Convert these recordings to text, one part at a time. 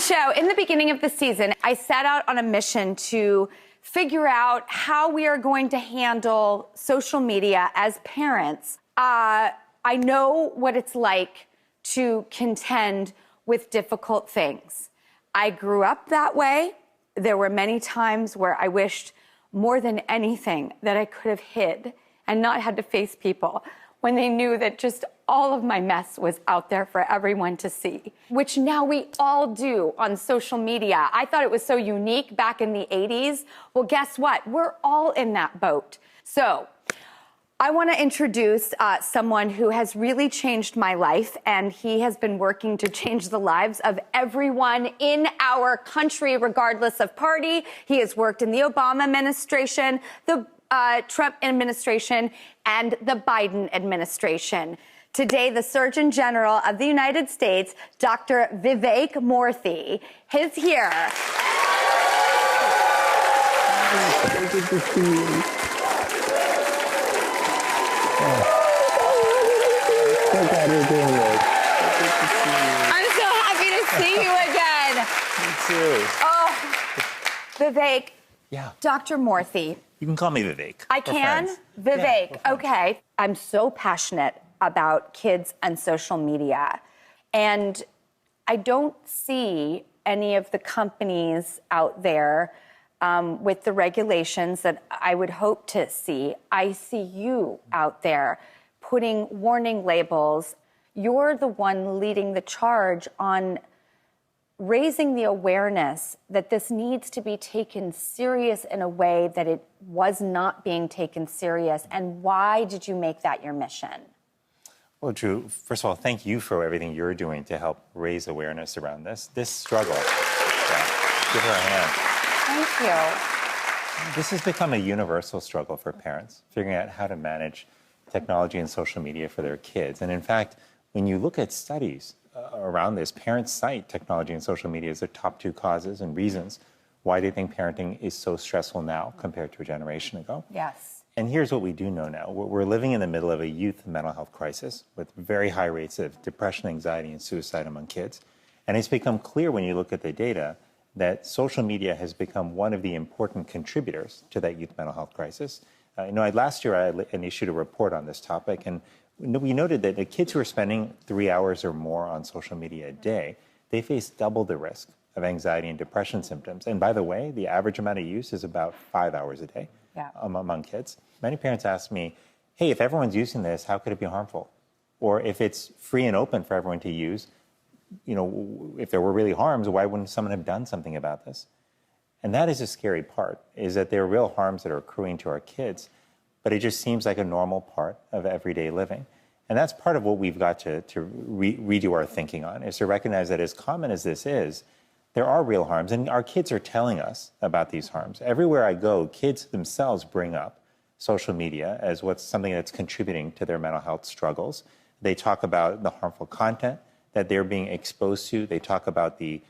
show, in the beginning of the season, I set out on a mission to figure out how we are going to handle social media as parents. I know what it's like to contend with difficult things. I grew up that way. There were many times where I wished more than anything that I could have hid and not had to face people when they knew that just all of my mess was out there for everyone to see, which now we all do on social media. I thought it was so unique back in the 80s. Well, guess what? We're all in that boat. So I want to introduce someone who has really changed my life, and he has been working to change the lives of everyone in our country, regardless of party. He has worked in the Obama administration, the Trump administration, and the Biden administration. Today, the Surgeon General of the United States, Dr. Vivek Murthy, is here. Good to see you. So glad you're doing this. I'm so happy to see you again. Me too. Oh, Vivek. Yeah. Dr. Murthy. You can call me Vivek. I can? Friends. Vivek. Yeah, okay. I'm so passionate about kids and social media. And I don't see any of the companies out there with the regulations that I would hope to see. I see you out there putting warning labels. You're the one leading the charge on raising the awareness that this needs to be taken serious in a way that it was not being taken serious. And why did you make that your mission? Well, Drew, first of all, thank you for everything you're doing to help raise awareness around this struggle. Yeah. Give her a hand. Thank you. This has become a universal struggle for parents, figuring out how to manage technology and social media for their kids. And in fact, when you look at studies around this, parents cite technology and social media as their top two causes and reasons why they think parenting is so stressful now compared to a generation ago. Yes. And here's what we do know now. We're living in the middle of a youth mental health crisis with very high rates of depression, anxiety, and suicide among kids. And it's become clear when you look at the data that social media has become one of the important contributors to that youth mental health crisis. Last year I issued a report on this topic, and we noted that the kids who are spending 3 hours or more on social media a day, they face double the risk of anxiety and depression symptoms. And by the way, the average amount of use is about 5 hours a day among kids. Many parents ask me, hey, if everyone's using this, how could it be harmful? Or if it's free and open for everyone to use, if there were really harms, why wouldn't someone have done something about this? And that is a scary part, is that there are real harms that are accruing to our kids, but it just seems like a normal part of everyday living. And that's part of what we've got to redo our thinking on, is to recognize that as common as this is, there are real harms, and our kids are telling us about these harms. Everywhere I go, kids themselves bring up social media as something that's contributing to their mental health struggles. They talk about the harmful content that they're being exposed to. They talk about the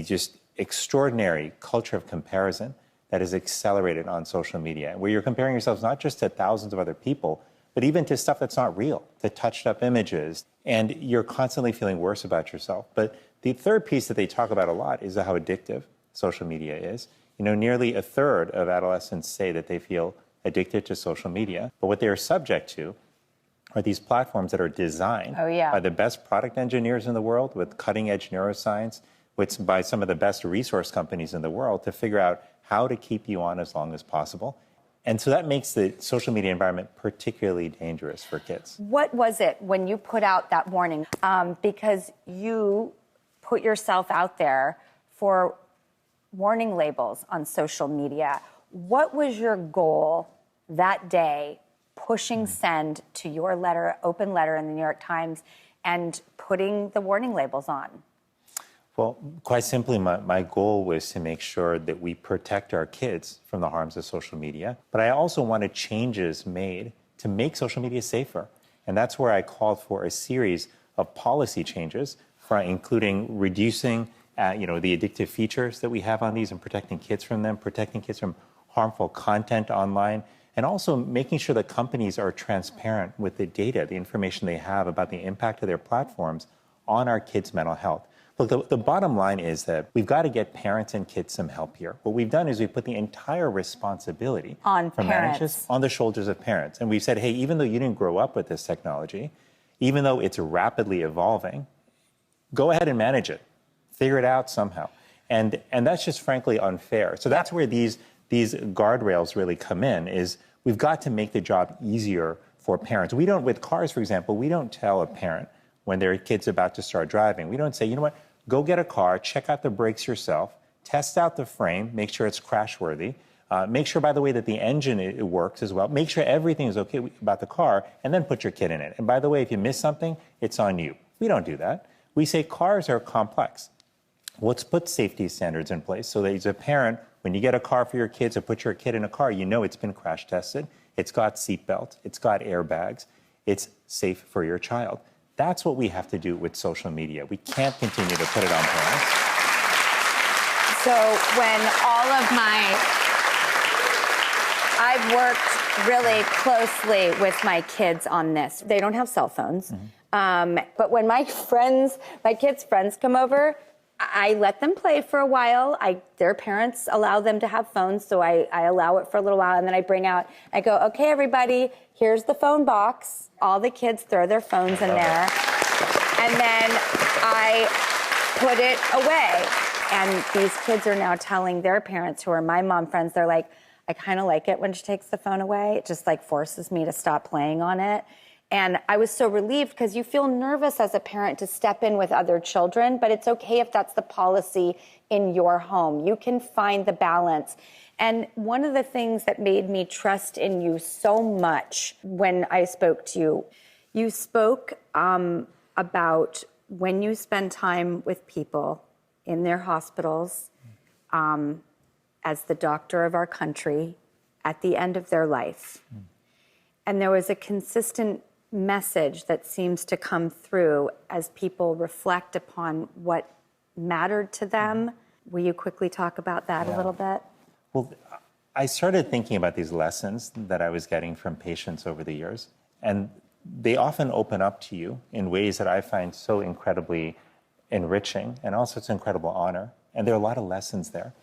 just extraordinary culture of comparison that is accelerated on social media, where you're comparing yourselves not just to thousands of other people, but even to stuff that's not real, to touched up images, and you're constantly feeling worse about yourself. But the third piece that they talk about a lot is how addictive social media is. Nearly a third of adolescents say that they feel addicted to social media, but what they are subject to are these platforms that are designed by the best product engineers in the world, with cutting-edge neuroscience, by some of the best resource companies in the world, to figure out how to keep you on as long as possible. And so that makes the social media environment particularly dangerous for kids. What was it when you put out that warning? Because you put yourself out there for warning labels on social media. What was your goal that day, pushing send to your open letter in the New York Times, and putting the warning labels on? Well, quite simply, my goal was to make sure that we protect our kids from the harms of social media. But I also wanted changes made to make social media safer. And that's where I called for a series of policy changes, including reducing the addictive features that we have on these and protecting kids from them, protecting kids from harmful content online, and also making sure that companies are transparent with the data, the information they have about the impact of their platforms on our kids' mental health. Look, the bottom line is that we've got to get parents and kids some help here. What we've done is we've put the entire responsibility on for managers on the shoulders of parents. And we've said, hey, even though you didn't grow up with this technology, even though it's rapidly evolving, go ahead and manage it. Figure it out somehow. And that's just frankly unfair. So that's where these guardrails really come in, is we've got to make the job easier for parents. We don't, with cars, for example, we don't tell a parent when their kid's about to start driving. We don't say, you know what, go get a car, check out the brakes yourself, test out the frame, make sure it's crash-worthy, make sure, by the way, that the engine it works as well, make sure everything is okay about the car, and then put your kid in it. And by the way, if you miss something, it's on you. We don't do that. We say cars are complex. Let's put safety standards in place so that as a parent, when you get a car for your kids or put your kid in a car, you know it's been crash tested, it's got seatbelts, it's got airbags, it's safe for your child. That's what we have to do with social media. We can't continue to put it on parents. So when I've worked really closely with my kids on this. They don't have cell phones. But when my kids' friends come over, I let them play for a while. Their parents allow them to have phones, so I allow it for a little while, and then I go, okay, everybody, here's the phone box. All the kids throw their phones in there, and then I put it away. And these kids are now telling their parents, who are my mom friends, they're like, I kind of like it when she takes the phone away. It just like forces me to stop playing on it. And I was so relieved, because you feel nervous as a parent to step in with other children, but it's okay if that's the policy in your home. You can find the balance. And one of the things that made me trust in you so much when I spoke to you, you spoke about when you spend time with people in their hospitals, as the doctor of our country, at the end of their life. And there was a consistent message that seems to come through as people reflect upon what mattered to them. Will you quickly talk about that a little bit? Well, I started thinking about these lessons that I was getting from patients over the years, and they often open up to you in ways that I find so incredibly enriching, and also it's an incredible honor. And there are a lot of lessons there.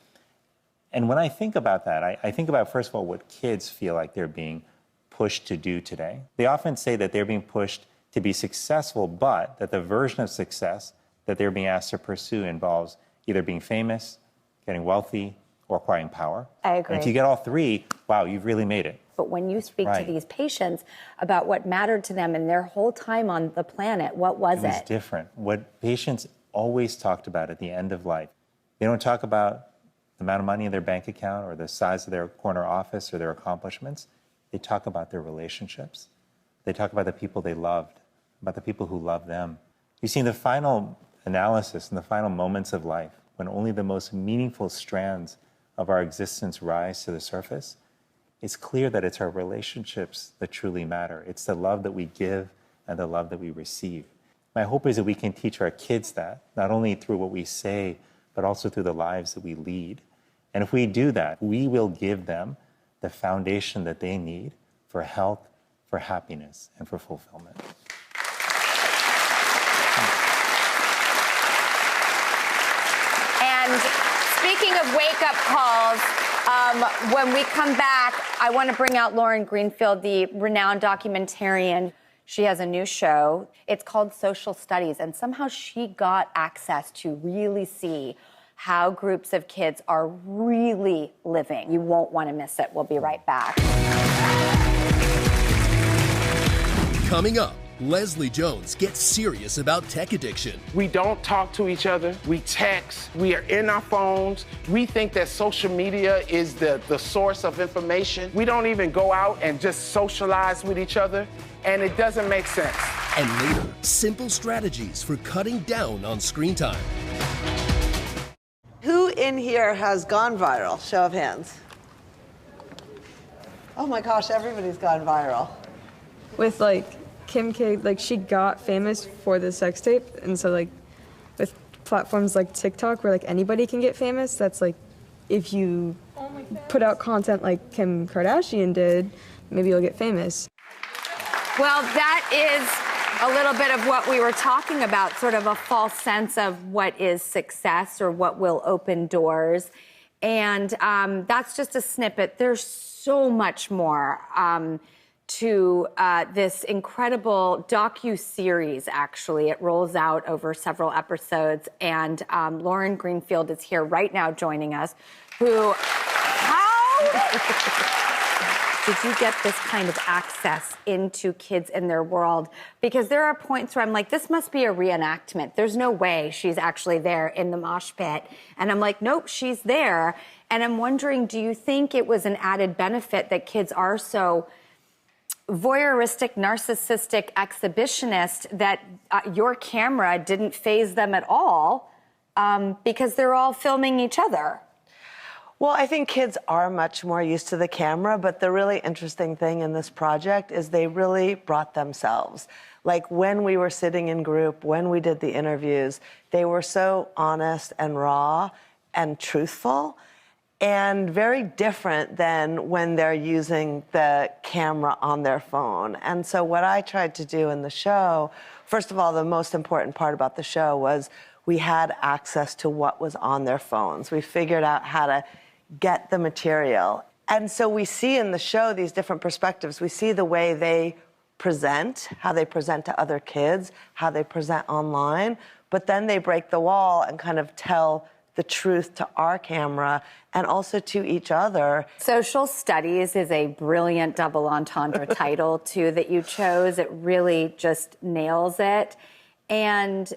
And when I think about that, I think about, first of all, what kids feel like they're being pushed to do today. They often say that they're being pushed to be successful, but that the version of success that they're being asked to pursue involves either being famous, getting wealthy, or acquiring power. I agree. And if you get all three, wow, you've really made it. But when you speak to these patients about what mattered to them in their whole time on the planet, what was it? It was different. What patients always talked about at the end of life, they don't talk about the amount of money in their bank account or the size of their corner office or their accomplishments. They talk about their relationships. They talk about the people they loved, about the people who loved them. You see, in the final analysis, in the final moments of life, when only the most meaningful strands of our existence rise to the surface, it's clear that it's our relationships that truly matter. It's the love that we give and the love that we receive. My hope is that we can teach our kids that, not only through what we say, but also through the lives that we lead. And if we do that, we will give them the foundation that they need for health, for happiness, and for fulfillment. And speaking of wake-up calls, when we come back, I want to bring out Lauren Greenfield, the renowned documentarian. She has a new show. It's called Social Studies, and somehow she got access to really see how groups of kids are really living. You won't want to miss it. We'll be right back. Coming up, Leslie Jones gets serious about tech addiction. We don't talk to each other. We text. We are in our phones. We think that social media is the source of information. We don't even go out and just socialize with each other, and it doesn't make sense. And later, simple strategies for cutting down on screen time. Who in here has gone viral? Show of hands. Oh my gosh, everybody's gone viral. With like Kim K, like she got famous for the sex tape, and so like with platforms like TikTok where like anybody can get famous, that's like if you put out content like Kim Kardashian did, maybe you'll get famous. Well, that is a little bit of what we were talking about, sort of a false sense of what is success or what will open doors. And that's just a snippet. There's so much more to this incredible docu-series, actually. It rolls out over several episodes. And Lauren Greenfield is here right now joining us, how did you get this kind of access into kids in their world? Because there are points where I'm like, this must be a reenactment. There's no way she's actually there in the mosh pit. And I'm like, nope, she's there. And I'm wondering, do you think it was an added benefit that kids are so voyeuristic, narcissistic, exhibitionist that your camera didn't faze them at all because they're all filming each other? Well, I think kids are much more used to the camera, but the really interesting thing in this project is they really brought themselves. Like when we were sitting in group, when we did the interviews, they were so honest and raw and truthful and very different than when they're using the camera on their phone. And so what I tried to do in the show, first of all, the most important part about the show was we had access to what was on their phones. We figured out how to get the material. And so we see in the show these different perspectives. We see the way they present, how they present to other kids, how they present online, but then they break the wall and kind of tell the truth to our camera and also to each other. Social studies is a brilliant double entendre title, too, that you chose. It really just nails it. And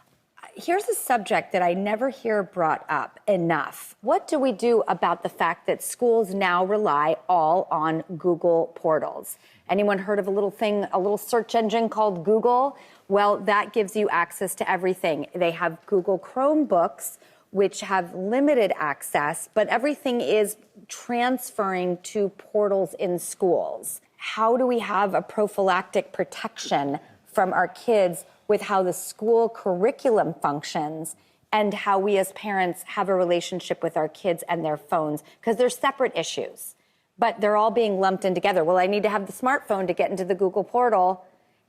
here's a subject that I never hear brought up enough. What do we do about the fact that schools now rely all on Google portals? Anyone heard of a little search engine called Google? Well, that gives you access to everything. They have Google Chromebooks, which have limited access, but everything is transferring to portals in schools. How do we have a prophylactic protection from our kids with how the school curriculum functions and how we as parents have a relationship with our kids and their phones? Because they're separate issues, but they're all being lumped in together. Well, I need to have the smartphone to get into the Google portal,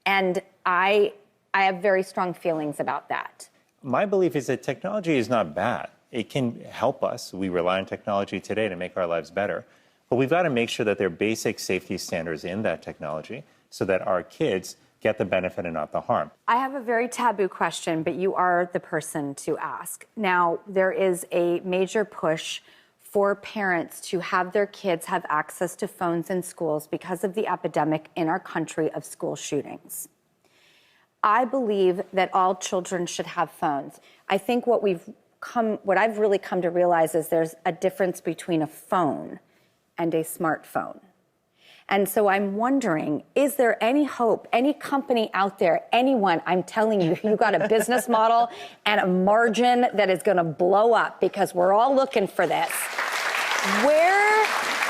and I have very strong feelings about that. My belief is that technology is not bad. It can help us. We rely on technology today to make our lives better. But we've got to make sure that there are basic safety standards in that technology so that our kids get the benefit and not the harm. I have a very taboo question, but you are the person to ask. Now, there is a major push for parents to have their kids have access to phones in schools because of the epidemic in our country of school shootings. I believe that all children should have phones. I think what I've really come to realize is there's a difference between a phone and a smartphone. And so I'm wondering, is there any hope, any company out there, anyone, I'm telling you, you got a business model and a margin that is going to blow up because we're all looking for this. Where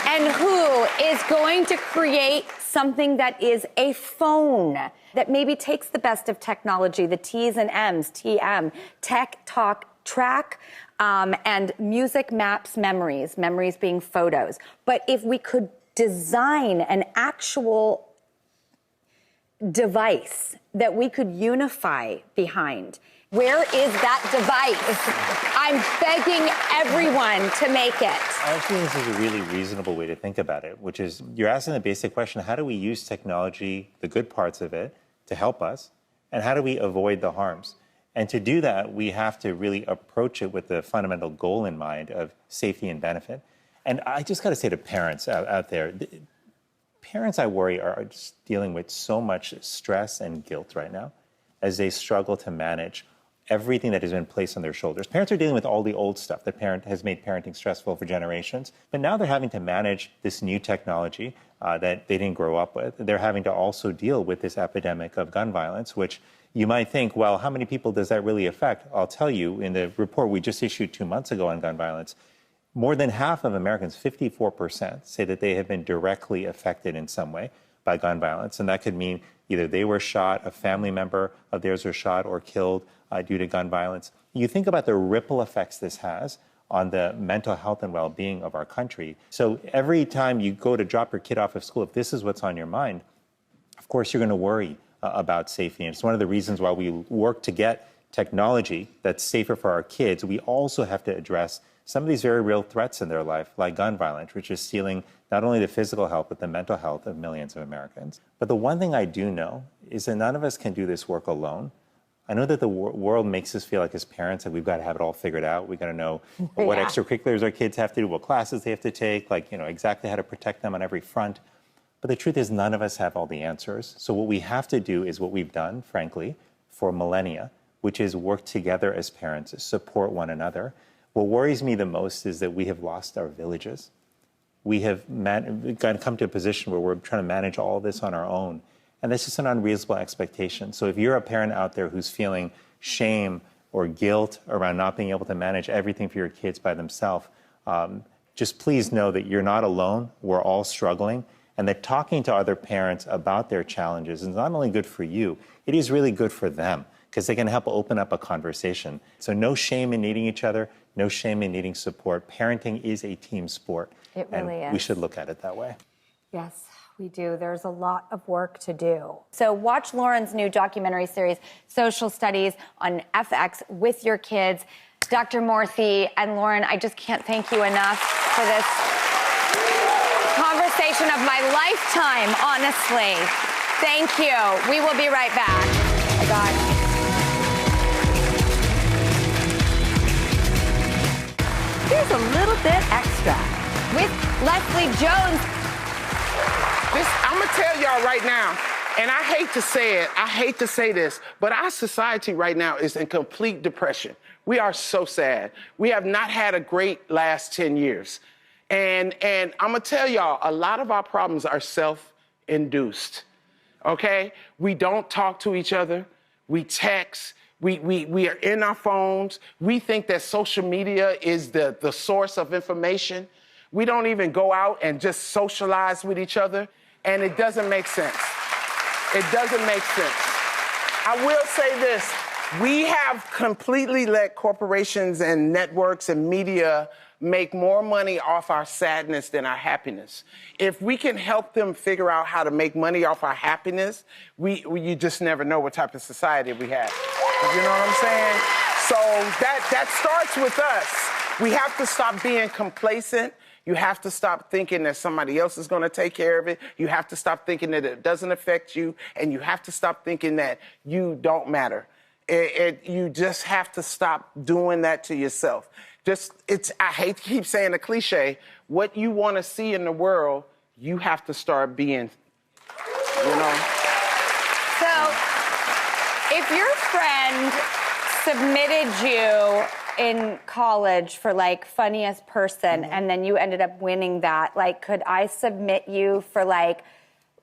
and who is going to create something that is a phone that maybe takes the best of technology, the T's and M's, TM, tech, talk, track, and music, maps, memories being photos. But if we could design an actual device that we could unify behind, where is that device? I'm begging everyone to make it. I think this is a really reasonable way to think about it, which is you're asking the basic question, how do we use technology, the good parts of it, to help us? And how do we avoid the harms? And to do that, we have to really approach it with the fundamental goal in mind of safety and benefit. And I just got to say to parents out there, parents, I worry, are just dealing with so much stress and guilt right now as they struggle to manage everything that has been placed on their shoulders. Parents are dealing with all the old stuff that has made parenting stressful for generations, but now they're having to manage this new technology that they didn't grow up with. They're having to also deal with this epidemic of gun violence, which you might think, well, how many people does that really affect? I'll tell you, in the report we just issued 2 months ago on gun violence, more than half of Americans, 54%, say that they have been directly affected in some way by gun violence. And that could mean either they were shot, a family member of theirs was shot or killed due to gun violence. You think about the ripple effects this has on the mental health and well-being of our country. So every time you go to drop your kid off of school, if this is what's on your mind, of course you're going to worry about safety. And it's one of the reasons why we work to get technology that's safer for our kids. We also have to address some of these very real threats in their life, like gun violence, which is stealing not only the physical health, but the mental health of millions of Americans. But the one thing I do know is that none of us can do this work alone. I know that the world makes us feel like as parents that we've got to have it all figured out. We've got to know what extracurriculars our kids have to do, what classes they have to take, exactly how to protect them on every front. But the truth is none of us have all the answers. So what we have to do is what we've done, frankly, for millennia, which is work together as parents, support one another. What worries me the most is that we have lost our villages. We have come to a position where we're trying to manage all this on our own. And that's just an unreasonable expectation. So if you're a parent out there who's feeling shame or guilt around not being able to manage everything for your kids by themselves, just please know that you're not alone. We're all struggling. And that talking to other parents about their challenges is not only good for you, it is really good for them because they can help open up a conversation. So no shame in needing each other, no shame in needing support. Parenting is a team sport. It really is. We should look at it that way. Yes, we do. There's a lot of work to do. So watch Lauren's new documentary series, Social Studies, on FX with your kids. Dr. Morthy and Lauren, I just can't thank you enough for this conversation of my lifetime, honestly. Thank you. We will be right back. Oh my God. Here's a little bit extra with Leslie Jones. I'm going to tell y'all right now, and I hate to say it, I hate to say this, but our society right now is in complete depression. We are so sad. We have not had a great last 10 years. And I'm going to tell y'all, a lot of our problems are self-induced, okay? We don't talk to each other. We text. We are in our phones. We think that social media is the source of information. We don't even go out and just socialize with each other, and it doesn't make sense. It doesn't make sense. I will say this. We have completely let corporations and networks and media make more money off our sadness than our happiness. If we can help them figure out how to make money off our happiness, you just never know what type of society we have. You know what I'm saying? So that starts with us. We have to stop being complacent. You have to stop thinking that somebody else is going to take care of it. You have to stop thinking that it doesn't affect you. And you have to stop thinking that you don't matter. You just have to stop doing that to yourself. I hate to keep saying the cliche, what you want to see in the world, you have to start being, you know? So, if your friend submitted you in college for funniest person and then you ended up winning that, could I submit you for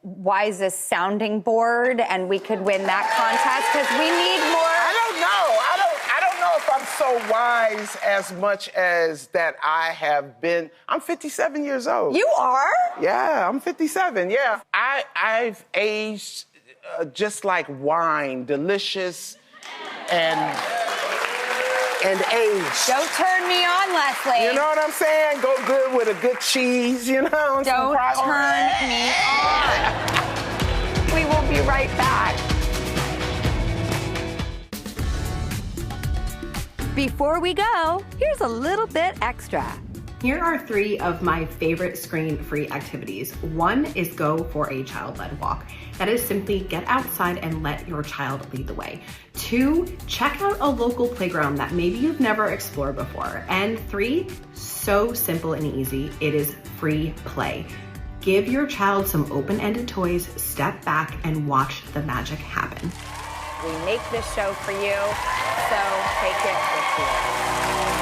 wisest sounding board and we could win that contest? Because we need more. I don't know if I'm so wise as much as that I have been. I'm 57 years old. You are? Yeah, I'm 57, yeah. I've aged just like wine, delicious and aged. Don't turn me on, Leslie. You know what I'm saying? Go good with a good cheese, you know? Don't turn me on. We will be right back. Before we go, here's a little bit extra. Here are 3 of my favorite screen-free activities. 1 is go for a child-led walk. That is simply get outside and let your child lead the way. 2, check out a local playground that maybe you've never explored before. And 3, so simple and easy, it is free play. Give your child some open-ended toys, step back, and watch the magic happen. We make this show for you, so take it with you.